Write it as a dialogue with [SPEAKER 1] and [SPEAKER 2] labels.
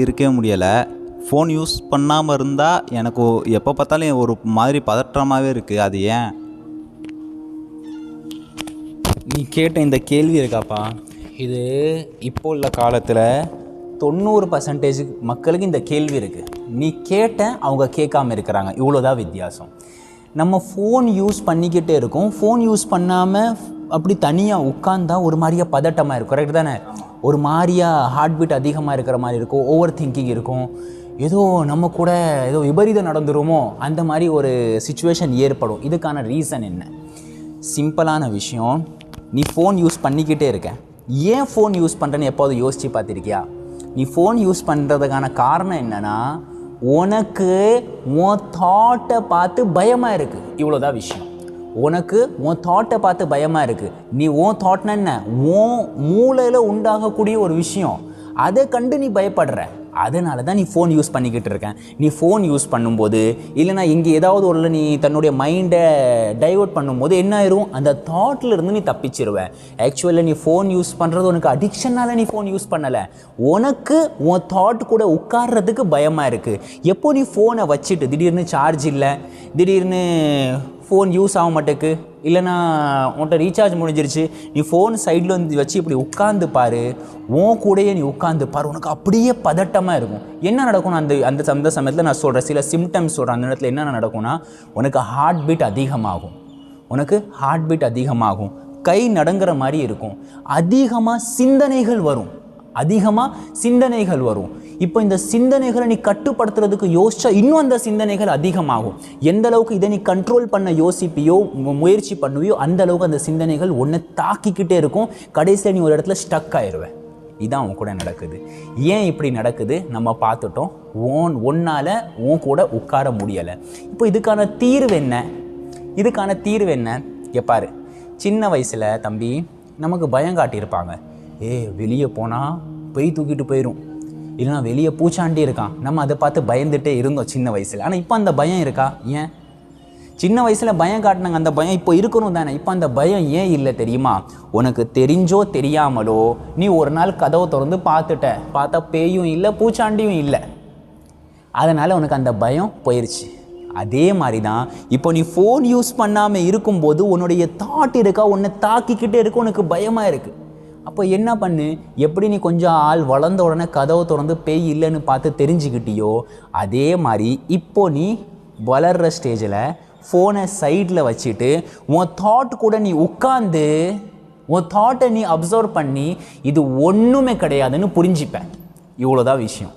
[SPEAKER 1] இருக்கவே முடியலை. Phone use பண்ணாமல் இருந்தால் எனக்கு எப்போ பார்த்தாலும் ஒரு மாதிரி பதற்றமாகவே இருக்குது. அது ஏன்?
[SPEAKER 2] நீ கேட்ட இந்த கேள்வி இருக்காப்பா, இது இப்போ உள்ள காலத்தில் 90% மக்களுக்கு இந்த கேள்வி இருக்குது. நீ கேட்ட அவங்க கேட்காம இருக்கிறாங்க. இவ்வளோதான் வித்தியாசம். நம்ம ஃபோன் யூஸ் பண்ணிக்கிட்டே இருக்கோம். ஃபோன் யூஸ் பண்ணாமல் அப்படி தனியாக உட்காந்தா ஒரு மாதிரியாக பதட்டமாக இருக்கும். கரெக்ட் தானே? ஒரு மாதிரியாக ஹார்ட் பீட் அதிகமாக இருக்கிற மாதிரி இருக்கும். ஓவர் திங்கிங் இருக்கும். ஏதோ நம்ம கூட ஏதோ விபரீதம் நடந்துருமோ அந்த மாதிரி ஒரு சிச்சுவேஷன் ஏற்படும். இதுக்கான ரீசன் என்ன? சிம்பிளான விஷயம். நீ ஃபோன் யூஸ் பண்ணிக்கிட்டே இருக்க. ஏன் ஃபோன் யூஸ் பண்ணுறேன்னு எப்போது யோசித்து பார்த்துருக்கியா? நீ ஃபோன் யூஸ் பண்ணுறதுக்கான காரணம் என்னென்னா, உனக்கு உன் தாட்டை பார்த்து பயமாக இருக்குது. இவ்வளோதான் விஷயம். உனக்கு உன் தாட்டை பார்த்து பயமாக இருக்குது. நீ உன் தாட்னா என்ன? உன் மூளையில் உண்டாகக்கூடிய ஒரு விஷயம். அதை கண்டு நீ பயப்படுற. அதனால தான் நீ ஃபோன் யூஸ் பண்ணிக்கிட்டு இருக்கேன். நீ ஃபோன் யூஸ் பண்ணும்போது இல்லைனா இங்கே ஏதாவது ஒரு நீ தன்னுடைய மைண்டை டைவர்ட் பண்ணும்போது என்ன ஆயிரும்? அந்த தாட்டில் இருந்து நீ தப்பிச்சிருவேன். ஆக்சுவலாக நீ ஃபோன் யூஸ் பண்ணுறது உனக்கு அடிக்ஷனால் நீ ஃபோன் யூஸ் பண்ணலை. உனக்கு உன் தாட் கூட உட்கார்றதுக்கு பயமாக இருக்குது. எப்போ நீ ஃபோனை வச்சுட்டு திடீர்னு சார்ஜ் இல்லை, திடீர்னு ஃபோன் யூஸ் ஆக மாட்டேக்கு, இல்லைனா உன்கிட்ட ரீசார்ஜ் முடிஞ்சிருச்சு, நீ ஃபோன் சைடில் வந்து வச்சு இப்படி உட்காந்து பாரு. உன் கூடையே நீ உட்காந்து பாரு. உனக்கு அப்படியே பதட்டமாக இருக்கும். என்ன நடக்கும்னா அந்த சமயத்தில் நான் சொல்கிறேன், சில சிம்டம்ஸ் சொல்கிறேன். அந்த இடத்துல என்னென்ன நடக்கும்னா, உனக்கு ஹார்ட் பீட் அதிகமாகும். கை நடுங்குற மாதிரி இருக்கும். அதிகமாக சிந்தனைகள் வரும். இப்போ இந்த சிந்தனைகளை நீ கட்டுப்படுத்துறதுக்கு யோசிச்சா இன்னும் அந்த சிந்தனைகள் அதிகமாகும். எந்த அளவுக்கு இதை நீ கண்ட்ரோல் பண்ண யோசிப்பியோ முயற்சி பண்ணுவியோ அந்த அளவுக்கு அந்த சிந்தனைகள் ஒன்றை தாக்கிக்கிட்டே இருக்கும். கடைசியில் நீ ஒரு இடத்துல ஸ்டக் ஆயிடுவேன். இதுதான் உன் கூட நடக்குது. ஏன் இப்படி நடக்குது நம்ம பார்த்துட்டோம். ஒன்னால் உன் கூட உட்கார முடியலை. இப்போ இதுக்கான தீர்வு என்ன? பாரு, சின்ன வயசில் தம்பி நமக்கு பயம் காட்டியிருப்பாங்க. வெளியே போனால் போய் தூக்கிட்டு போயிடும், இல்லைனா வெளியே பூச்சாண்டி இருக்கான். நம்ம அதை பார்த்து பயந்துகிட்டே இருந்தோம் சின்ன வயசில். ஆனால் இப்போ அந்த பயம் இருக்கா? ஏன்? சின்ன வயசில் பயம் காட்டினாங்க. அந்த பயம் இப்போ இருக்கணும் தானே? இப்போ அந்த பயம் ஏன் இல்லை தெரியுமா? உனக்கு தெரிஞ்சோ தெரியாமலோ நீ ஒரு நாள் கதவை திறந்து பார்த்தா பேயும் இல்லை, பூச்சாண்டியும் இல்லை. அதனால் உனக்கு அந்த பயம் போயிடுச்சு. அதே மாதிரி தான் இப்போ நீ ஃபோன் யூஸ் பண்ணாமல் இருக்கும்போது உன்னுடைய தாட் இருக்கா, உன்னை தாக்கிக்கிட்டே இருக்கு, உனக்கு பயமாக இருக்குது. அப்போ என்ன பண்ணு? எப்படி நீ கொஞ்சம் ஆள் வளர்ந்த உடனே கதவை திறந்து பேய் இல்லைன்னு பார்த்து தெரிஞ்சுக்கிட்டியோ, அதே மாதிரி இப்போ நீ வளர்கிற ஸ்டேஜில் ஃபோனை சைடில் வச்சுட்டு உன் தாட் கூட நீ உட்காந்து உன் தாட்டை நீ அப்சர்வ் பண்ணி இது ஒன்றுமே கிடையாதுன்னு புரிஞ்சுப்பேன். இவ்வளோதான் விஷயம்.